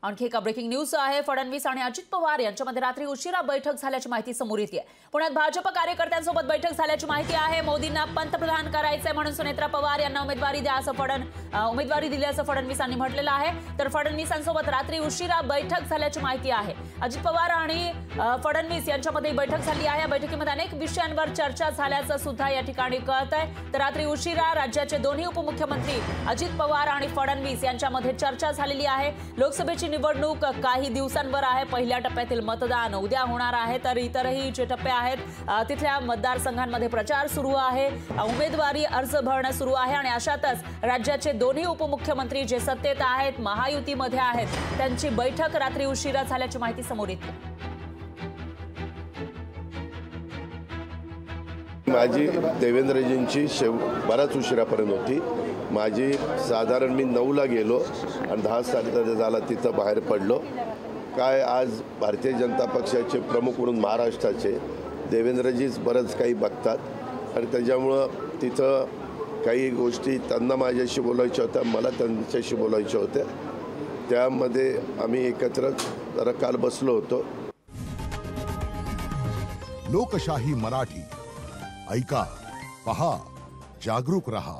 आणखी एक breaking news आहे। फडणवीस आणि अजित पवार यांच्यामध्ये रात्री उशिरा बैठक झाल्याची माहिती समोर येते। पुण्यात भाजप कार्यकर्त्यांसोबत बैठक झाल्याची माहिती आहे। मोदींना पंतप्रधान करायचंय म्हणून सुनेत्रा पवार यांना उमेदवारी दिल्याचं फडणवीसांनी म्हटलेलं आहे। तर फडणवीसांसोबत रात्री उशिरा बैठक झाल्याची माहिती आहे। अजित पवार आणि फडणवीस यांच्यामध्ये बैठक झाली आहे। या बैठकीमध्ये अनेक विषयांवर चर्चा झाल्याचं सुद्धा या ठिकाणी कळतंय। तर रात्री उशिरा राज्याचे दोन्ही उपमुख्यमंत्री अजित पवार आणि फडणवीस यांच्यामध्ये चर्चा झालेली आहे। लोकसभेची निवडणूक काही दिवसांवर आहे। पहिल्या टप्प्यातील मतदान उद्या होणार आहे। तर इतरही जे टप्पे आहेत तिथल्या मतदारसंघांमध्ये प्रचार सुरू आहे, उमेदवारी अर्ज भरणं सुरू आहे आणि अशातच राज्याचे दोन्ही उपमुख्यमंत्री जे सत्तेत आहेत, महायुतीमध्ये आहेत, त्यांची बैठक रात्री उशिरा झाल्याची माहिती समोर येते। माझी देवेंद्रजींची बराच उशिरापर्यंत होती। माझी साधारण मी 9ला गेलो आणि 10 साडेदहा झाला तिथं बाहेर पडलो। काय आज भारतीय जनता पक्षाचे प्रमुख म्हणून महाराष्ट्राचे देवेंद्रजीच बरंच काही बघतात आणि त्याच्यामुळं तिथं काही गोष्टी त्यांना माझ्याशी बोलायच्या होत्या, मला त्यांच्याशी बोलायच्या होत्या। त्यामध्ये आम्ही एकत्र जरा काल बसलो होतो। लोकशाही मराठी ऐका, पहा, जागरूक रहा।